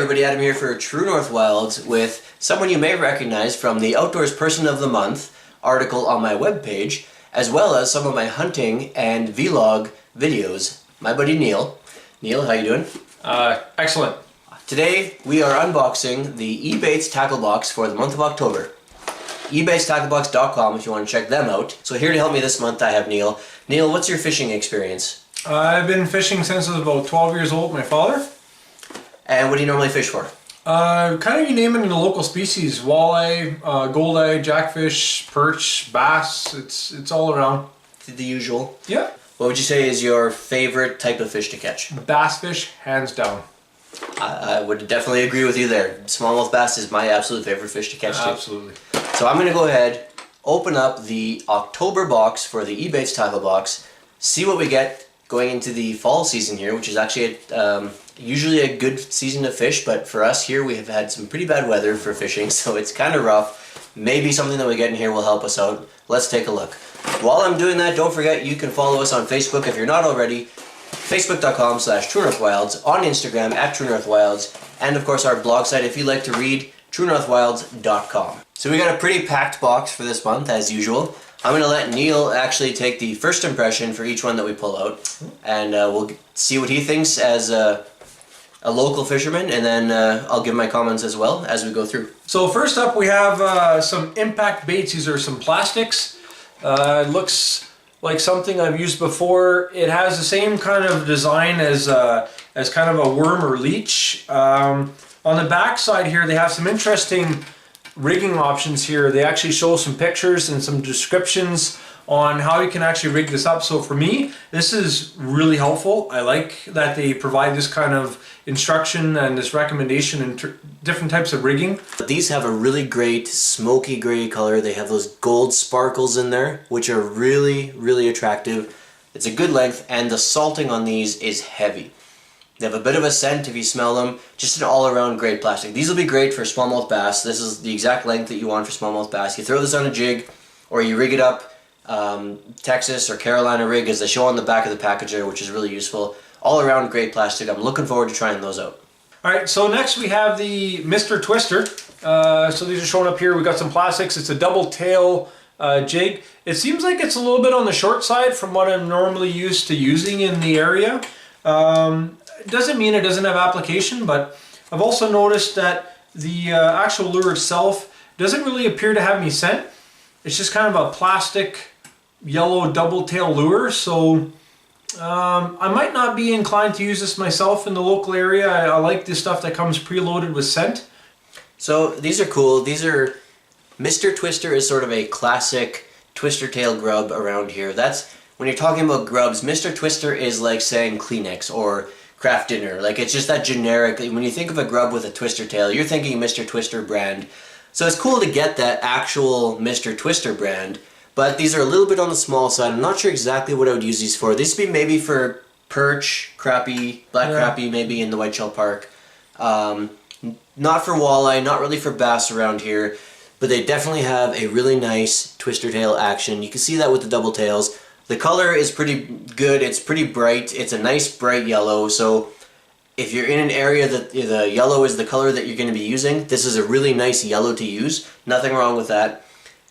everybody, Adam here for True North Wilds with someone you may recognize from the Outdoors Person of the Month article on my webpage, as well as some of my hunting and vlog videos. My buddy Neil. Neil, how you doing? Excellent. Today we are unboxing the Ebaits Tackle Box for the month of October. EbaitsTackleBox.com if you want to check them out. So here to help me this month I have Neil. Neil, what's your fishing experience? I've been fishing since I was about 12 years old with my father. And what do you normally fish for? Kind of you name it in the local species. Walleye, goldeye, jackfish, perch, bass, it's all around. The usual? Yeah. What would you say is your favorite type of fish to catch? Bass fish, hands down. I would definitely agree with you there. Smallmouth bass is my absolute favorite fish to catch too. Absolutely. So I'm going to go ahead, open up the October box for the Ebaits Tackle Box, see what we get going into the fall season here, which is actually usually a good season to fish, but for us here we have had some pretty bad weather for fishing, so it's kind of rough. Maybe something that we get in here will help us out. Let's take a look. While I'm doing that, don't forget you can follow us on Facebook if you're not already. Facebook.com/TrueNorthWilds, on Instagram @TrueNorthWilds, and of course our blog site if you'd like to read, TrueNorthWilds.com. So we got a pretty packed box for this month as usual. I'm going to let Neil actually take the first impression for each one that we pull out, and we'll see what he thinks as a local fisherman, and then I'll give my comments as well as we go through. So first up we have some impact baits. These are some plastics. It looks like something I've used before. It has the same kind of design as kind of a worm or leech. On the back side here they have some interesting rigging options here. They actually show some pictures and some descriptions on how you can actually rig this up. So for me, this is really helpful. I like that they provide this kind of instruction and this recommendation in different types of rigging. These have a really great smoky gray color. They have those gold sparkles in there, which are really, really attractive. It's a good length, and the salting on these is heavy. They have a bit of a scent if you smell them. Just an all-around great plastic. These will be great for smallmouth bass. This is the exact length that you want for smallmouth bass. You throw this on a jig, or you rig it up Texas or Carolina rig, as they show on the back of the package there, which is really useful. All-around great plastic. I'm looking forward to trying those out. Alright, so next we have the Mr. Twister. So these are shown up here. We've got some plastics. It's a double tail jig. It seems like it's a little bit on the short side from what I'm normally used to using in the area. It doesn't mean it doesn't have application, but I've also noticed that the actual lure itself doesn't really appear to have any scent. It's just kind of a plastic yellow double tail lure, so I might not be inclined to use this myself in the local area. I like this stuff that comes preloaded with scent. So these are cool. These are, Mr. Twister is sort of a classic twister tail grub around here. That's, when you're talking about grubs, Mr. Twister is like saying Kleenex or Kraft Dinner. Like, it's just that generic. When you think of a grub with a twister tail, you're thinking Mr. Twister brand. So it's cool to get that actual Mr. Twister brand, but these are a little bit on the small side. I'm not sure exactly what I would use these for. These would be maybe for perch, crappie, black crappie maybe in the Whiteshell Park. Not for walleye, not really for bass around here, but they definitely have a really nice twister tail action. You can see that with the double tails. The color is pretty good. It's pretty bright. It's a nice bright yellow, so if you're in an area that the yellow is the color that you're going to be using, this is a really nice yellow to use. Nothing wrong with that.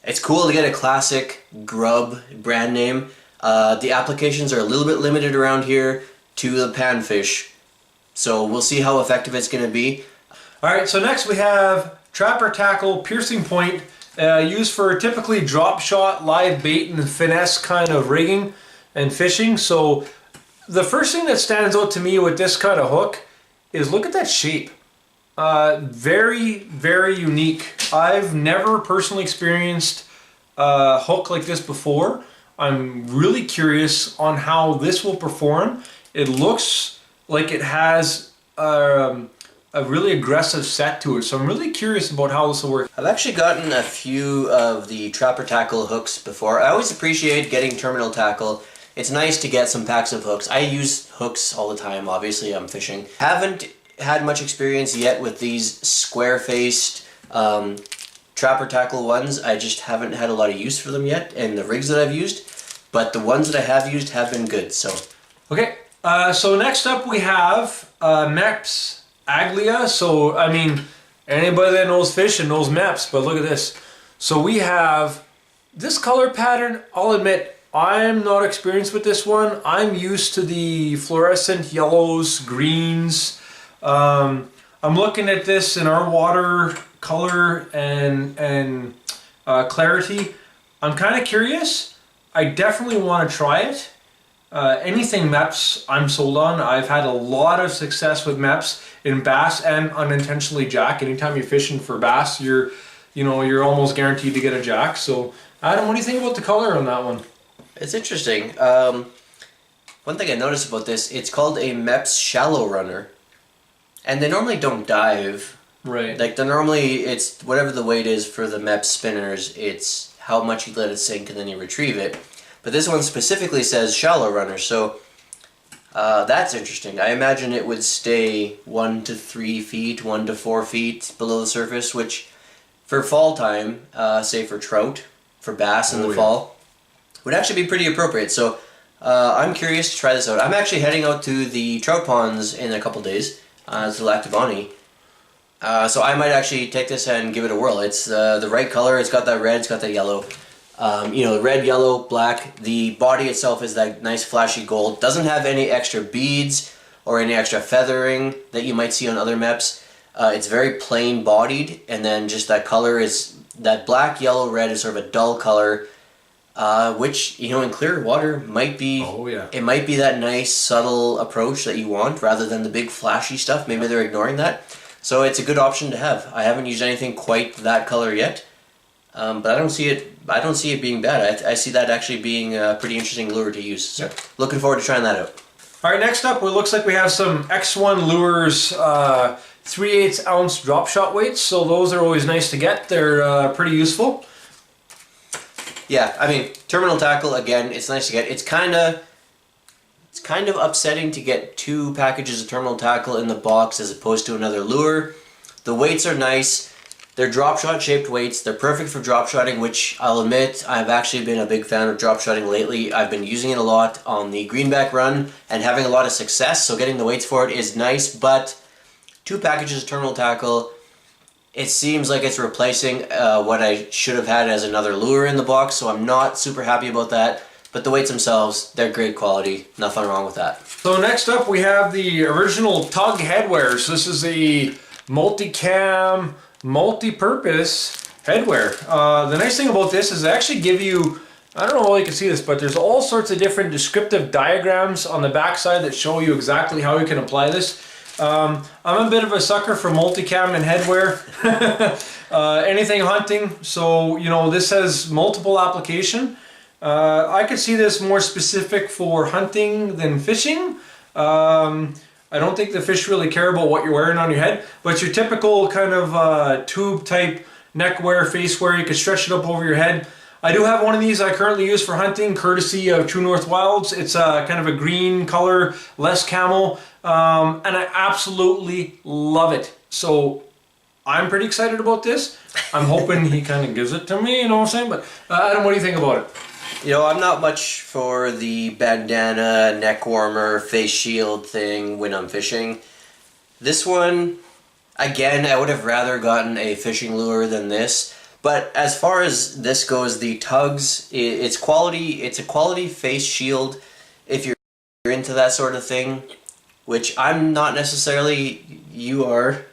It's cool to get a classic grub brand name. The applications are a little bit limited around here to the panfish, so we'll see how effective it's going to be. Alright, so next we have Trapper Tackle Piercing Point, used for typically drop shot, live bait, and finesse kind of rigging and fishing. So the first thing that stands out to me with this kind of hook is look at that shape. Very, very unique. I've never personally experienced a hook like this before. I'm really curious on how this will perform. It looks like it has a really aggressive set to it, so I'm really curious about how this will work. I've actually gotten a few of the Trapper Tackle hooks before. I always appreciate getting terminal tackle. It's nice to get some packs of hooks. I use hooks all the time, obviously I'm fishing. Haven't had much experience yet with these square-faced Trapper Tackle ones. I just haven't had a lot of use for them yet in the rigs that I've used, but the ones that I have used have been good, so. Okay, so next up we have Mepps Aglia. So, I mean, anybody that knows fish and knows MEPS, but look at this. So we have this color pattern. I'll admit, I'm not experienced with this one. I'm used to the fluorescent yellows, greens. I'm looking at this in our water color and clarity. I'm kind of curious. I definitely want to try it. Anything MEPS I'm sold on. I've had a lot of success with MEPS in bass and unintentionally jack. Anytime you're fishing for bass, you're almost guaranteed to get a jack. So Adam, what do you think about the color on that one? It's interesting. One thing I noticed about this, it's called a MEPS shallow runner, and they normally don't dive. Right. Like normally it's whatever the weight is for the MEPS spinners, it's how much you let it sink and then you retrieve it. But this one specifically says shallow runner, so that's interesting. I imagine it would stay 1 to 3 feet, 1 to 4 feet below the surface, which for fall time, say for trout, for bass in the fall, would actually be pretty appropriate. So I'm curious to try this out. I'm actually heading out to the trout ponds in a couple days, to Lactabani. So I might actually take this and give it a whirl. It's the right color. It's got that red. It's got that yellow. Red, yellow, black. The body itself is that nice flashy gold. Doesn't have any extra beads or any extra feathering that you might see on other MEPS. It's very plain bodied, and then just that color is that black, yellow, red is sort of a dull color, which in clear water might be. Oh yeah. It might be that nice subtle approach that you want rather than the big flashy stuff. Maybe they're ignoring that. So it's a good option to have. I haven't used anything quite that color yet, but I don't see it. I don't see it being bad. I see that actually being a pretty interesting lure to use. So looking forward to trying that out. All right, next up, it looks like we have some X1 lures, 3/8 ounce drop shot weights. So those are always nice to get. They're pretty useful. Yeah, I mean, terminal tackle again. It's nice to get. It's kind of upsetting to get 2 packages of terminal tackle in the box as opposed to another lure. The weights are nice. They're drop shot shaped weights. They're perfect for drop shotting, which I'll admit I've actually been a big fan of drop shotting lately. I've been using it a lot on the greenback run and having a lot of success, so getting the weights for it is nice, but 2 packages of terminal tackle, it seems like it's replacing what I should have had as another lure in the box, so I'm not super happy about that. But the weights themselves, they're great quality. Nothing wrong with that. So next up we have the original Tug headwear. So this is a multi-cam, multi-purpose headwear. The nice thing about this is they actually give you, I don't know how you can see this, but there's all sorts of different descriptive diagrams on the back side that show you exactly how you can apply this. I'm a bit of a sucker for multicam and headwear. Anything hunting, so this has multiple application. I could see this more specific for hunting than fishing. I don't think the fish really care about what you're wearing on your head, but your typical kind of tube type neck wear, face wear, you can stretch it up over your head. I do have one of these I currently use for hunting, courtesy of True North Wilds. It's kind of a green color, less camel, and I absolutely love it. So I'm pretty excited about this. I'm hoping he kind of gives it to me, you know what I'm saying? But Adam, what do you think about it? I'm not much for the bandana, neck warmer, face shield thing when I'm fishing. This one, again, I would have rather gotten a fishing lure than this. But as far as this goes, the Tugs, it's quality. It's a quality face shield if you're into that sort of thing, which I'm not necessarily. You are.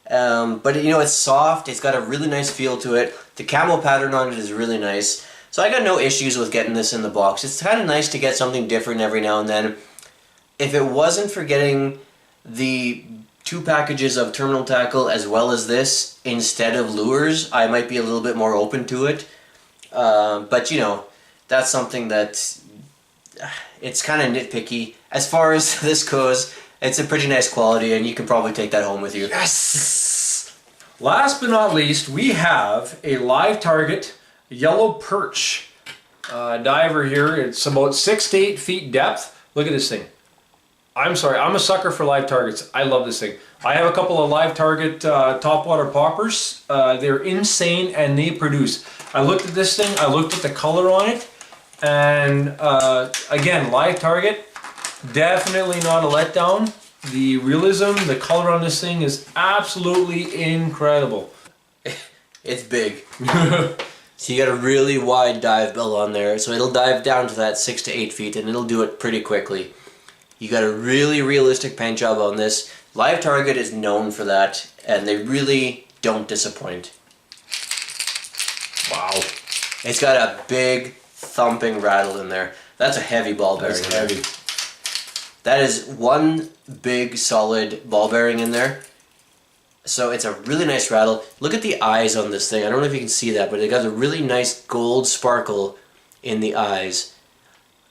But it's soft. It's got a really nice feel to it. The camel pattern on it is really nice. So I got no issues with getting this in the box. It's kind of nice to get something different every now and then. If it wasn't for getting the 2 packages of terminal tackle as well as this instead of lures, I might be a little bit more open to it. But that's something that it's kind of nitpicky. As far as this goes, it's a pretty nice quality and you can probably take that home with you. Yes! Last but not least, we have a live target yellow perch diver here. It's about 6 to 8 feet depth. Look at this thing. I'm sorry, I'm a sucker for live targets. I love this thing. I have a couple of live target topwater poppers. They're insane and they produce. I looked at this thing, I looked at the color on it, and again, live target, definitely not a letdown. the realism, the color on this thing is absolutely incredible. It's big. So you got a really wide dive bell on there, so it'll dive down to that 6 to 8 feet, and it'll do it pretty quickly. You got a really realistic paint job on this. Live Target is known for that, and they really don't disappoint. Wow. It's got a big thumping rattle in there. That's a heavy ball bearing. That's heavy. That is one big solid ball bearing in there. So it's a really nice rattle. Look at the eyes on this thing. I don't know if you can see that, but it got a really nice gold sparkle in the eyes.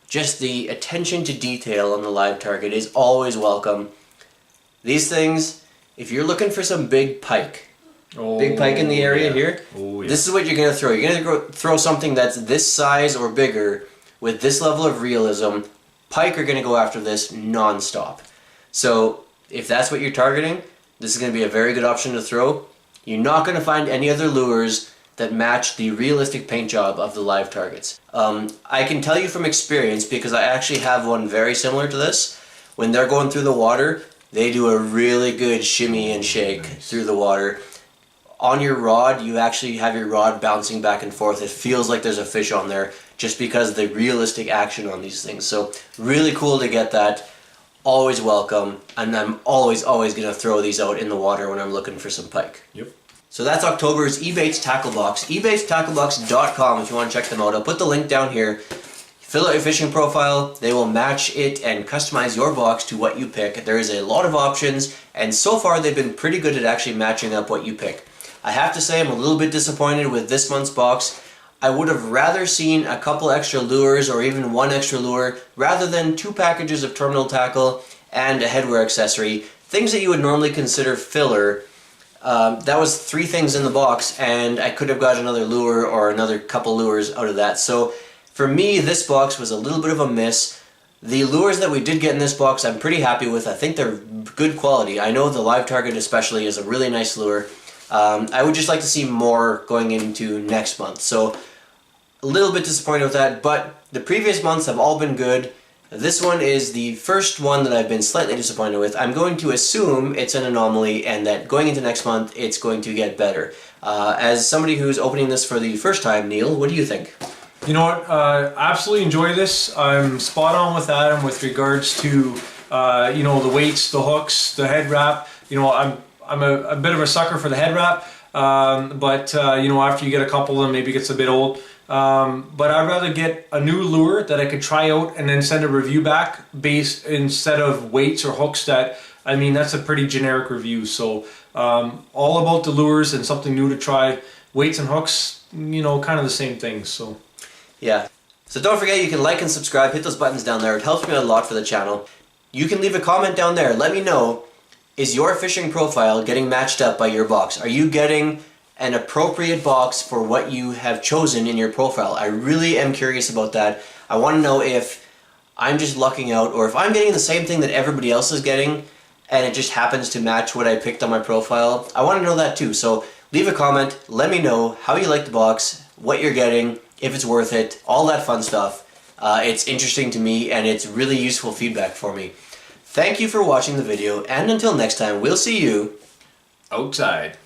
Just the attention to detail on the Live Target is always welcome. These things, if you're looking for some big pike in the area here, this is what you're going to throw. You're going to throw something that's this size or bigger with this level of realism. Pike are going to go after this non-stop. So if that's what you're targeting, this is going to be a very good option to throw. You're not going to find any other lures that match the realistic paint job of the Live Targets. I can tell you from experience, because I actually have one very similar to this. When they're going through the water, they do a really good shimmy and shake through the water. On your rod, you actually have your rod bouncing back and forth. It feels like there's a fish on there just because of the realistic action on these things. So really cool to get that. Always welcome, and I'm always going to throw these out in the water when I'm looking for some pike. Yep. So that's October's Ebaits Tackle Box. Ebaitstacklebox.com if you want to check them out. I'll put the link down here. Fill out your fishing profile. They will match it and customize your box to what you pick. There is a lot of options, and so far they've been pretty good at actually matching up what you pick. I have to say I'm a little bit disappointed with this month's box. I would have rather seen a couple extra lures or even one extra lure rather than 2 packages of terminal tackle and a headwear accessory. Things that you would normally consider filler. That was 3 things in the box, and I could have got another lure or another couple lures out of that. So for me, this box was a little bit of a miss. The lures that we did get in this box I'm pretty happy with. I think they're good quality. I know the Live Target especially is a really nice lure. I would just like to see more going into next month. So a little bit disappointed with that, but the previous months have all been good. This one is the first one that I've been slightly disappointed with. I'm going to assume it's an anomaly and that going into next month it's going to get better. As somebody who's opening this for the first time, Neil, what do you think? You know what, absolutely enjoy this. I'm spot on with Adam with regards to you know, the weights, the hooks, the head wrap. You know, I'm a bit of a sucker for the head wrap, but you know, after you get a couple of them, maybe it gets a bit old. But I'd rather get a new lure that I could try out and then send a review back based instead of weights or hooks that, I mean, that's a pretty generic review. So all about the lures and something new to try. Weights and hooks, you know, kind of the same thing. So yeah. So don't forget, you can like and subscribe, hit those buttons down there. It helps me out a lot for the channel. You can leave a comment down there. Let me know, is your fishing profile getting matched up by your box? Are you getting an appropriate box for what you have chosen in your profile? I really am curious about that. I want to know if I'm just lucking out or if I'm getting the same thing that everybody else is getting and it just happens to match what I picked on my profile. I want to know that too. So leave a comment, let me know how you like the box, what you're getting, if it's worth it, all that fun stuff. It's interesting to me and it's really useful feedback for me. Thank you for watching the video, and until next time, we'll see you outside.